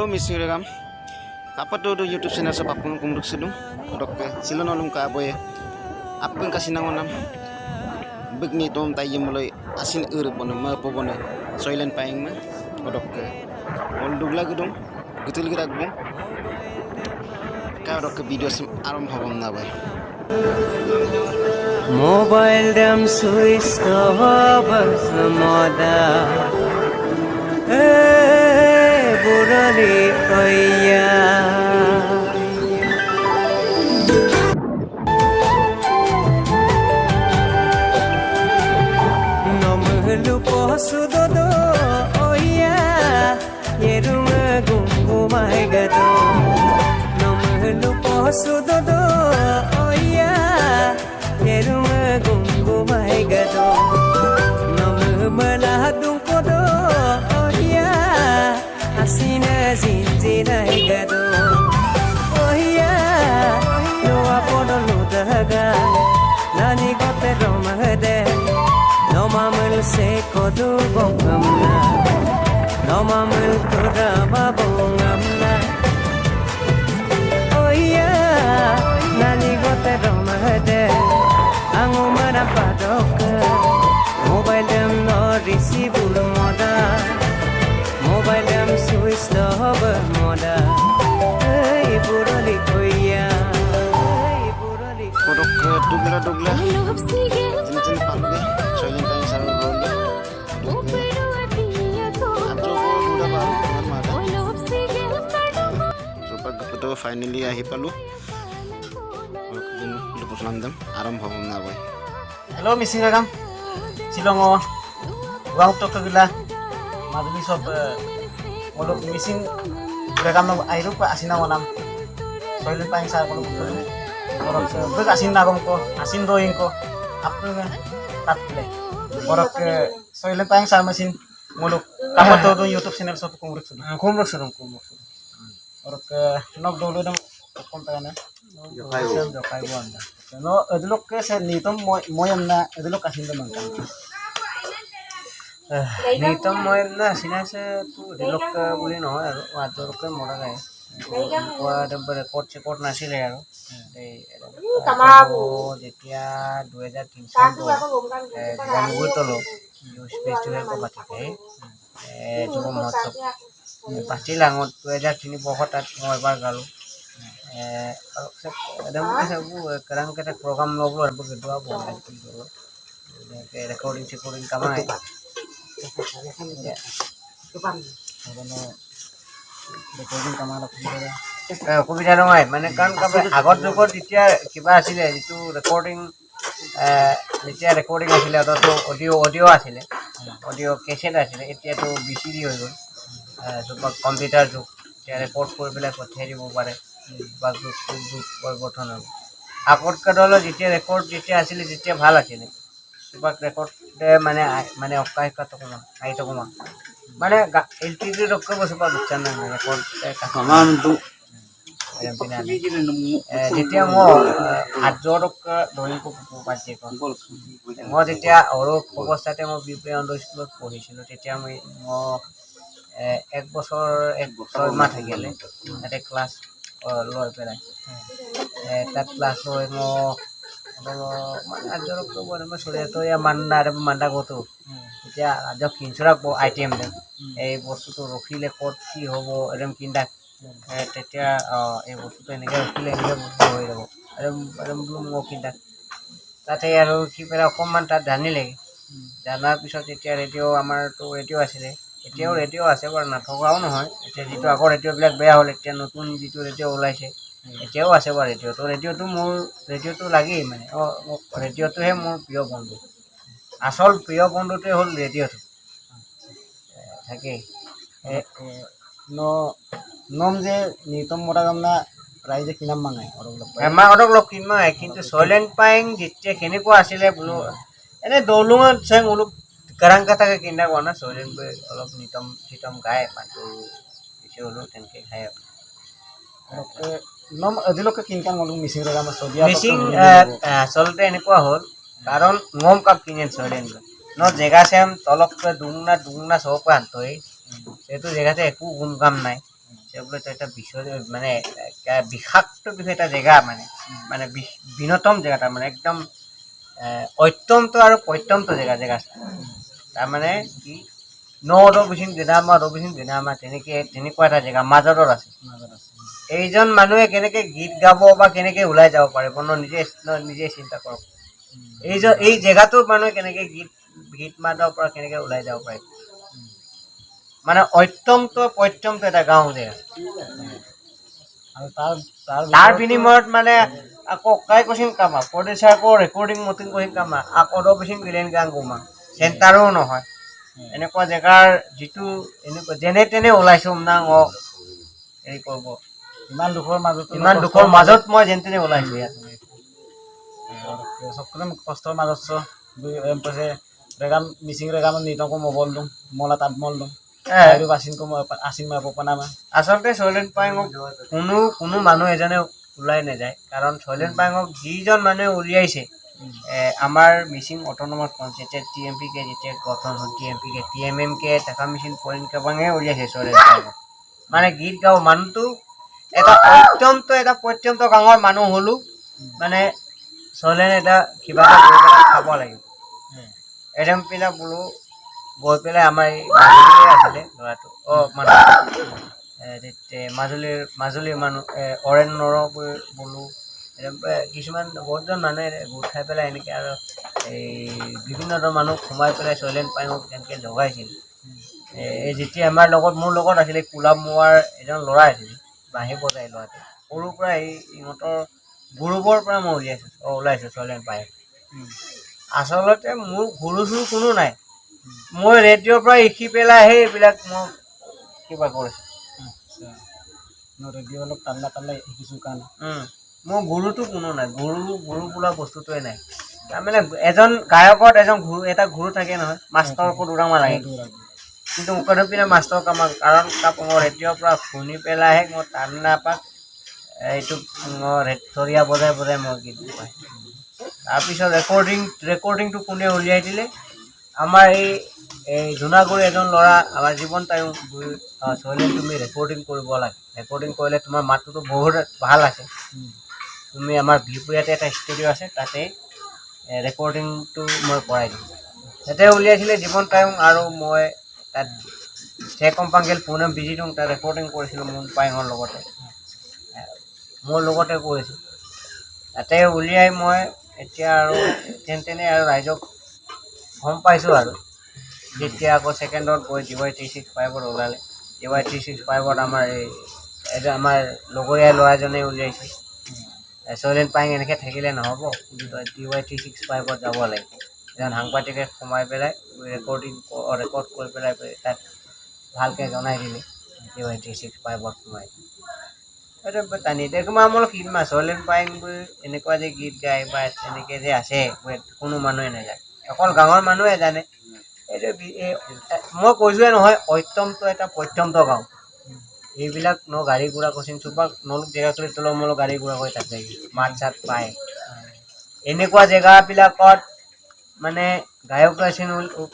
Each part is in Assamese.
misi regam. Kapat tu YouTube channel sa papung kumruk sedung. Dok silon olum ka boy. Apeng kasih nangonam. Begni tom tayi mulai asin pon ma pobone. Soilen paing ma. Dok ol dugla gedung. Betul gerak bung. Ka dok video aram hobam na boy. Mobile dam switch off moda burali koya nomhlu posudodo oya yerunga gungumai gado nomhlu posudodo oya yerunga gungumai gado nomhmaladung kodo oya asina zinjina gado oya noa podolu daga nani gote romade nomamul se kodu bongamna nomamul koda babongamna oya nani gote romade angumana padok mobile dem no receive moda mobile dem switch off moda ei burali koya ei burali Kodok dugla. Jin palge. Soilen paing sarang golga. Abro udah baru dengan mata. Coba betul finally ahi palu. Lupus landam aram hobam na boy. Hello misi regam. Silongo. Gua to kagila. Madumi sob olok missing regam airu pa asina wanam. Soilen paing sarang golga. Orang ke asin nagom ko asin doing ko apa nga tatle orang ke soile tayang sama sin muluk kapat to YouTube channel sa kumruk sudong orang ke nog dolo dong konta na jokai wanda no edulok ke sa nitom moyam na edulok asin damang kan nitom moyam na sinasa tu delok ka buli no wator ka mora gay ada berekod sekod nasi leh যেতিয়া 2003 চন জানুৱাৰী তলো ফেষ্টিভেল কবাটিকে যুৱ মহোৎসৱ পাঁচটি লাঙত 2003 বৰ্ষত তাত মই এবাৰ গালো একদম কেৰাম কেটা প্ৰগ্ৰাম লবলো আৰু গেদুৱা বনাই দিলো ৰেকৰ্ডিং কামাই ৰেকৰ্ডিং কামাই অসুবিধা নহয় মানে কাৰণ আগত যুগত যেতিয়া কিবা আছিলে যিটো ৰেকৰ্ডিং যেতিয়া ৰেকৰ্ডিং আছিলে তো অডিঅ' আছিলে অডিঅ' কেছেট আছিলে এতিয়াতো বিচিডি হৈ গ'ল কম্পিউটাৰ যুগ এতিয়া ৰেকৰ্ড কৰি পেলাই পঠিয়াই দিব পাৰে বা যুগ পৰিৱৰ্তন হ'ল আগত কালত যেতিয়া ৰেকৰ্ড যেতিয়া আছিলে তেতিয়া ভাল আছিলে কিবা ৰেকৰ্ডে মানে অকাহিকাত অকণমান আইত অকণমান মানে এলটিডি ৰক্ষা বস্তু বুজা নাই ৰেকৰ্ড কামানটো যেতিয়া মই 8 টকা দৈনিক পাইছে মই যেতিয়া সৰু অৱস্থাতে মই বিপি আন্দোলন স্কুলত পঢ়িছিলোঁ তেতিয়া মই 1 বছৰ 6 মাহ থাকিলে তাতে ক্লাছ লৈ পেলাই তাত ক্লাছ লৈ মই 8 টকা মই চলিয়াতো মান্দা গতো এতিয়া ৰাজক কিনচৰাক আইটেম দে এই বস্তুটো ৰখিলে ক'ত কি হ'ব একদম কিন্দা তেতিয়া এই বস্তুটো এনেকৈ ৰখিলে এনেকৈ বস্তু হৈ যাব একদম মই কিন্দা তাতে আৰু কি পেলাই অকণমান তাত জানিলে জানাৰ পিছত এতিয়া ৰেডিঅ' আমাৰতো ৰেডিঅ' আছিলে এতিয়াও ৰেডিঅ' আছে বাৰু নথকাও নহয় এতিয়া যিটো আগৰ ৰেডিঅ'বিলাক বেয়া হ'ল এতিয়া নতুন যিটো ৰেডিঅ' ওলাইছে এতিয়াও আছে বাৰু ৰেডিঅ'টো মোৰ ৰেডিঅ'টো লাগেই মানে ৰেডিঅ'টোহে মোৰ প্ৰিয় বন্ধু আসল প্ৰিয় বন্ধুটোৱে হ'ল ৰেডিঅ'টো থাকেই nom je nitom mora gamna prize kinam mangai orok lok kinmai কিন্তু soilent paing যেতিয়া কেনেকুৱা আছিলে বোলো এনে দলুঙত sang uluk karang katake kinda kona soilent pe olop nitom gae pantu isi ulu tenke khai nom adilok kinkan uluk missing regam sodia missing solte এনেকুৱা হ'ল কাৰণ ngom kap kinen soilent ন জেগা চেম তলক দুংনা সব আন্তই সেটো জেগাতে একো গুণ কাম নাই বোলে এটা মানে বিষাক্ত এটা জেগা মানে বিনতম জেগা তাৰমানে একদম অত্যন্ত আৰু প্ৰত্যন্ত জেগা তাৰমানে কি নদবিহীন গেদামা তেনেকুৱা এটা জেগা মাজত আছে এইজন মানুহে কেনেকে গীত গাব বা কেনেকে ওলাই যাব পাৰিব নিজে চিন্তা কৰক এই জেগাটোৰ মানুহে কেনেকে গীত মাতৰ পৰা কেনেকে ওলাই যাব পাৰিব মানে অত্যন্ত প্ৰত্যন্ত এটা গাঁও জেগা আৰু তাৰ বিনিময়ত মানে আকৌ কাই কৈছিল কামা প্ৰডিউচাৰ আকৌ ৰেকৰ্ডিং মটিং কৰিম কামা আকৌ দবিহীন গিলেন গান গোমা চেণ্টাৰো নহয় এনেকুৱা জেগাৰ যিটো এনেকুৱা যেনে তেনে ওলাইছো হেৰি কৰিব ইমান দুখৰ মাজত মই যেন তেনে ওলাইছো ইয়াত সকলো কষ্টৰ মাজত কৈছে ৰেগাম মিচিং ৰেগামত নিতংকো মবল দোং মলা তাত মল দোং আছিন মই পনামা আচলতে শৈলেন পায়েঙক কোনো মানুহ এজনে ওলাই নাযায় কাৰণ শৈলেন পায়েঙক যিজন মানুহে উলিয়াইছে আমাৰ মিচিং অট'নমাছ যেতিয়া TMPK যেতিয়া গঠন হ'ল TMMK টাকা মিচিং পইণ্ট কাবাঙে উলিয়াইছে শৈলেন পায়েঙক মানে গীত গাওঁ মানুহটো এটা প্ৰত্যন্ত গাঁৱৰ মানুহ হ'লো মানে শৈলেন এটা কিবা এটা কৰি পেলাই খাব লাগিব এডম পিলা বোলো গৈ পেলাই আমাৰ এই মাজুলীৰে আছিলে ল'ৰাটো মাজুলীৰ মানুহ অৰেণ নৰ বোলো কিছুমান বহুতজন মানুহে গোট খাই পেলাই এনেকৈ আৰু এই বিভিন্ন ধৰণৰ মানুহ সোমাই পেলাই শৈলেন পায়েঙক তেনেকৈ জগাইছিল যেতিয়া মোৰ লগত আছিলে কোলাপ মোৱাৰ এজন ল'ৰা আছিলে বাঁহী বজাই ল'ৰাটো সৰুৰ পৰা ইহঁতৰ গুৰুবৰ পৰা মই ওলাইছোঁ শৈলেন পায়েং আচলতে মোৰ গুৰু চুৰু কোনো নাই মই ৰেডিঅ'ৰ পৰা শিকি পেলাইহে এইবিলাক মই কিবা কৰিছোঁ ৰেডিঅ' অলপ টাল্লা শিকিছোঁ কাৰণে মোৰ গুৰুটো কোনো নাই গুৰু বোলা বস্তুটোৱে নাই তাৰমানে এজন গায়কত এটা গুৰু থাকে নহয় মাষ্টৰকো দুৰামা লাগে কিন্তু মুখত পিনে মাষ্টৰ কামাক কাৰণ মই ৰেডিঅ'ৰ পৰা শুনি পেলাইহে মই টান্না পাক এইটো চৰিয়া বজাই মই গীত পাই তাৰপিছত ৰেকৰ্ডিংটো কোনে উলিয়াই দিলে আমাৰ এই জোনাগুৰি এজন ল'ৰা আমাৰ জীৱন টাইম শৈলেন তুমি ৰেকৰ্ডিং কৰিব লাগে ৰেকৰ্ডিং কৰিলে তোমাৰ মাতটোতো বহুত ভাল আছে তুমি আমাৰ বিহপুৰীয়াতে এটা ষ্টুডিঅ' আছে তাতে ৰেকৰ্ডিংটো মই কৰাই দিম তাতে উলিয়াইছিলে জীৱন টাইম আৰু মই তাত কম্পাংগেল পুনম বিজি দিওঁ তাত ৰেকৰ্ডিং কৰিছিলোঁ মোৰ পায়েঙৰ লগতে মোৰ লগতে কৰিছোঁ তাতে উলিয়াই মই এতিয়া আৰু তেনে আৰু ৰাইজক গম পাইছোঁ আৰু যেতিয়া আকৌ ছেকেণ্ডত গৈ DY 365ত ওলালে DY 365ত আমাৰ লগৰীয়া ল'ৰাজনে উলিয়াইছে শৈলেন পায়েং এনেকৈ থাকিলে নহ'ব DY 365ত যাব লাগিব এজন সাংবাদিকে সোমাই পেলাই ৰেকৰ্ড কৰি পেলাই তাত ভালকৈ জনাই দিলে DY 365ত সোমাই নিদেকমামূলক সিদমা শৈলেন পায়েং এনেকুৱা যে গীত গায় বা এনেকৈ যে আছে কোনো মানুহে নাযায় অকল গাঁৱৰ মানুহে জানে এইটো মই কৈছোঁৱে নহয় অত্যন্ত এটা প্ৰত্যন্ত গাঁও এইবিলাক গাড়ী ঘোঁৰা কচিং চুপাৰ নলোক জেগা কৰি তলমূল গাড়ী ঘোঁৰা কৰি তাত যায় মাত চাত পায় এনেকুৱা জেগাবিলাকত মানে গায়ক গাইছিল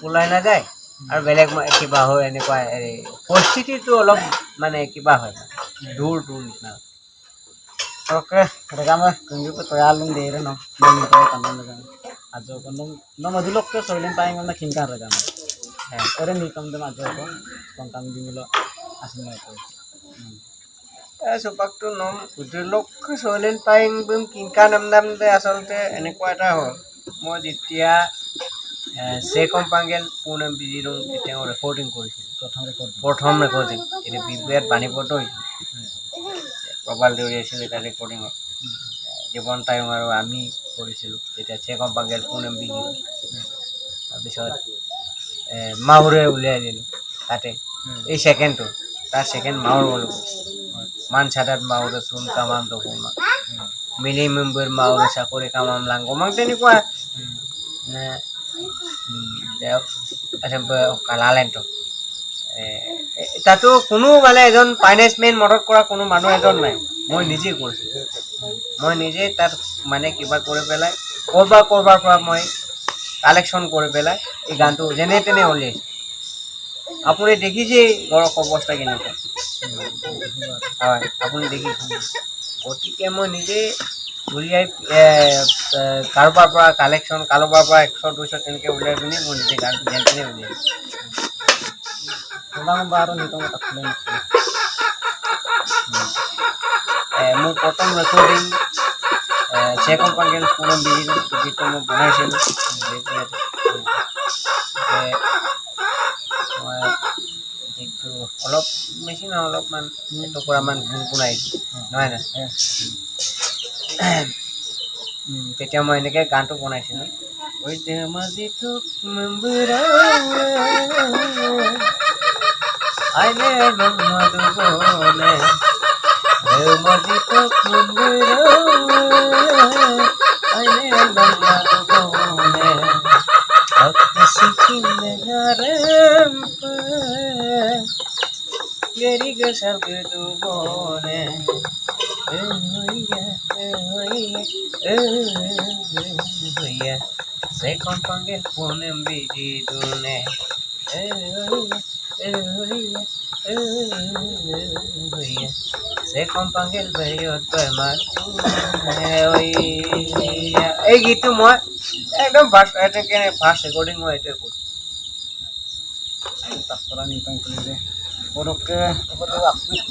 ওলাই নাযায় আৰু বেলেগ কিবা হয় এনেকুৱা পৰিস্থিতিটো অলপ মানে কিবা হয় দূৰ নিচিনা oke regama kunju ko toyalung dere no nito kanan regama ajo kono no madulok ke Shailen Payeং na kinkan regama ore ni kam dema ajo ko kontan dimulo asin na ko চুপাকটো নম সুধিলক শৈলেন পায়েং কিনকা নাম দে আচলতে এনেকুৱা এটা হ'ল মই যেতিয়া কম্পাংগেল পুনম বিজি দিওঁ তেতিয়া ৰেকৰ্ডিং কৰিছিলোঁ প্ৰথম ৰেকৰ্ডিং এতিয়া বিহপুৰীয়াত বাণীপত্ৰ হৈছিল প্ৰবাল দেউৰী আছিলে তাৰ ৰেকৰ্ডিঙত জীৱন টাইম আৰু আমি কৰিছিলোঁ তেতিয়া কম্পাংগেল পুনম বিজি তাৰপিছত মাউৰে উলিয়াই দিলোঁ তাতে এই ছেকেণ্ডটো তাৰ ছেকেণ্ড মাউৰ গ'লোঁ মান চাদাত মাউৰে চোন কামাম দকুমা মিলি মেম্বৰ মাউৰে চাকৰি কামাম লাংগমাং তেনেকুৱা কালালেণ্টো তাতো কোনো মানে এজন ফাইনেন্সমেন মদত কৰা কোনো মানুহ এজন নাই মই নিজে কৰিছোঁ মই নিজে তাত মানে কিবা কৰি পেলাই ক'ৰবাৰ পৰা মই কালেকশ্যন কৰি পেলাই এই গানটো যেনে তেনে উলিয়াইছোঁ আপুনি দেখিছেই গড়ৰ অৱস্থা কেনেকুৱা হয় আপুনি দেখিছে গতিকে মই নিজে উলিয়াই কাৰোবাৰ পৰা কালেকশ্যন কাৰোবাৰ পৰা 100 200 তেনেকৈ উলিয়াই পিনি মই নিজে গান গাই পিনি উলিয়াইছোঁ Ulang baru nih kamu tak boleh. মোৰ প্ৰথম ৰেকৰ্ডিং চেকন পাংগেল পুৰণ বিজি যিটো মই বনাইছিলোঁ মই যিটো অলপ মেচিন অলপমান টুকুৰামান গুণগুণাইছোঁ নহয় নাই তেতিয়া মই এনেকৈ গানটো বনাইছিলোঁ ঐ ধেমাজিটো আইনে মধুবনে ধেমাজিটো আইনে মধুবনে সিকিনে গারম গেরি গসব দুবনে se compone pone en bidune se compone el bello tomar এই গীতটো মই একদম ফাৰ্ষ্ট এটা কেনে ফাৰ্ষ্ট ৰেকৰ্ডিং মই এইটোৱে কৰিছোঁ Tak pernah nih kamu kuliah. Buruk ke aku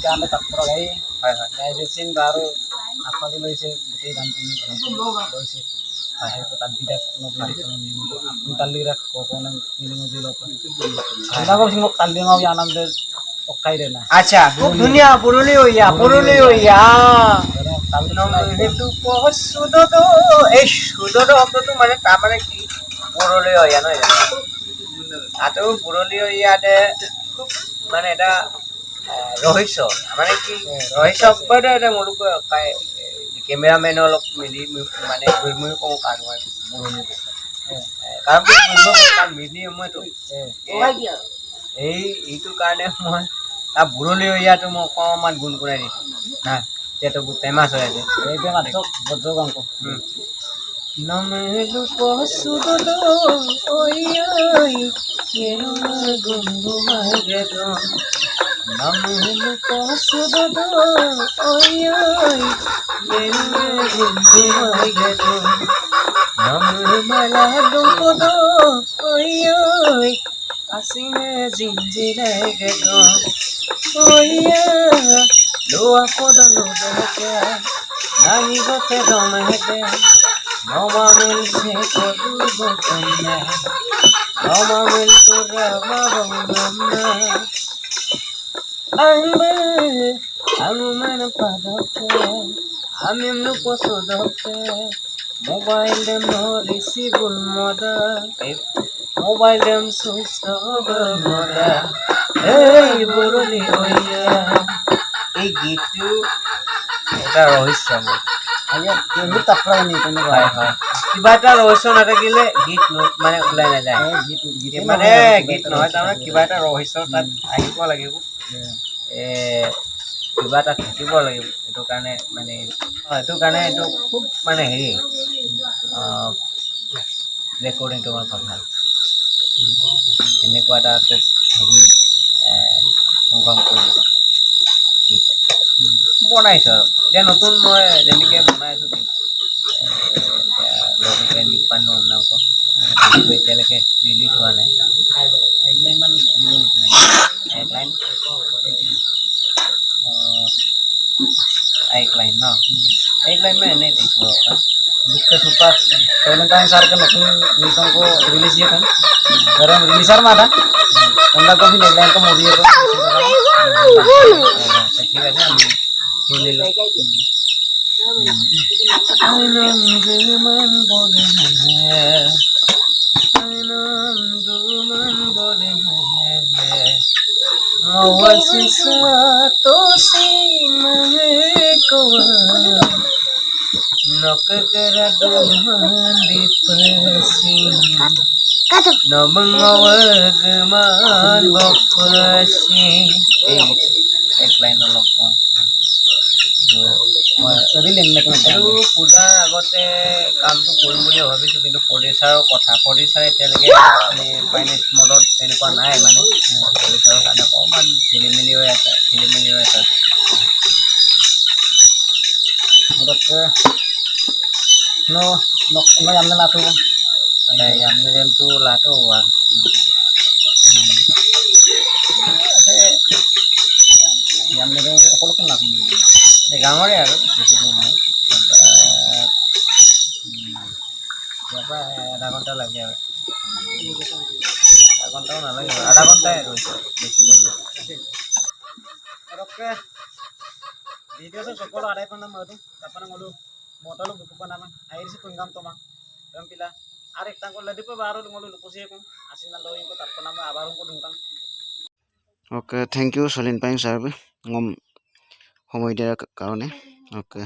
kan tak pernah gay. হয় হয় Gay racing baru apa dulu sih gede ganti dulu sih. Saya itu tak bidak mobil itu aku talirak kokonan ini mobil apa. Anda kok singok tali ngau yang namanya okai deh nah. আচ্ছা খুব ধুনীয়া পুৰণি হৈয়া সেইটো সুদত এই সুদত শব্দটো মানে তাৰমানে কি পুৰণি হৈয়া নহয় জানো আৰু পুৰণি হৈয়াতে খুব মানে এটা ৰহস্য মানে কি ৰহস্য শব্দটো এটা মোলোক কেমেৰামেন অলপ মিলি মানে মই কওঁ কাৰণ কাৰণ মিলি মইতো এইটো কাৰণে মই তাৰ বুৰলি হৈয়াটো মই অকণমান গুণগুণাই দিছোঁ হা এতিয়াতো বহুত ফেমাছ হৈ আছে এই বেমাৰ চব বজ্ৰ গাংক নমেলু পশুদ ঐ গুণগুমাইগেদ নমেলু পশুদ ঐ গুণগুমাইগেদ নমেলা দুপদ ঐ আসিনে জিঞ্জিরাইগেদ ওইয়া লোয়া পদলো দেখে নানি গতে দমেতে নমামিল সে কদু বতনা নমামিল তোরা বাবনা আইবে Anuman পাদকে আমিমনু পসদকে mobile them রিসিবুল মদা mobile them সুস্থ মদা এই বুরলি হইয়া এই গীতটো এটা ৰহস্য মোৰ আগে কেবি tak pernah nih kamu হয় হয় কিবা এটা ৰহস্য নাথাকিলে গীত মানে ওলাই নাযায় git মানে গীত নহয় তাৰমানে কিবা এটা ৰহস্য তাত আহিব লাগিব কিবা এটা থাকিব লাগিব সেইটো কাৰণে মানে সেইটো কাৰণে এইটো খুব মানে হেৰি ৰেকৰ্ডিংটো মই ভাল এনেকুৱা এটা খুব হেৰি সংগ্ৰাম কৰিছোঁ গীত বনাইছোঁ আৰু এতিয়া নতুন মই যেনেকৈ বনাই আছোঁ লগতে নিপান্ন নামক এতিয়ালৈকে ৰিলিজ হোৱা নাই eglan man dulu nih headline headline ন হেডলাইন মই এনেই দিছোঁ Bukti super Valentine sar kan notun nitong ko release ya kan karena releaser mah ada onda ko bin eglan ko movie ko ঠিক আছে আমি শুনিলোঁ আনন্দমান বলে আনন্দমান বলে মওয়াসিসা তো সিমহে কোয়া নকগরা দোহান্দি পসি নমঙ্গওয়াগমান বপসি টেকলাইন অলপ আৰু পূজাৰ আগতে কামটো কৰিম বুলি ভাবিছোঁ কিন্তু প্ৰডিউচাৰৰ কথা প্ৰডিউচাৰে এতিয়ালৈকে মানে ফাইনেন্স মডত তেনেকুৱা নাই মানে প্ৰডিউচাৰৰ কাৰণে অকণমান খেলি মেলি হৈ আছে no yam na lato yang itu lato uang yam na okolo kan lato gambarnya ya berapa ada kontak lagi ya ada kontak mana lagi ada kontak ya oke video sa sokolo aray pa na mo to tapos ngolo motalo buku pa naman air si tunggam to ma yung pila arek tang ko ladi pa baro ngolo lupusi ko asin na lawin ko tapos naman abarong ko dungtang okay thank you Solin Paing sir ngom সময় দিয়াৰ কাৰণে ওকে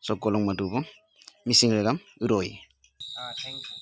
চব কলং মাতুব মিচিং ৰেগাম উৰৈ thank you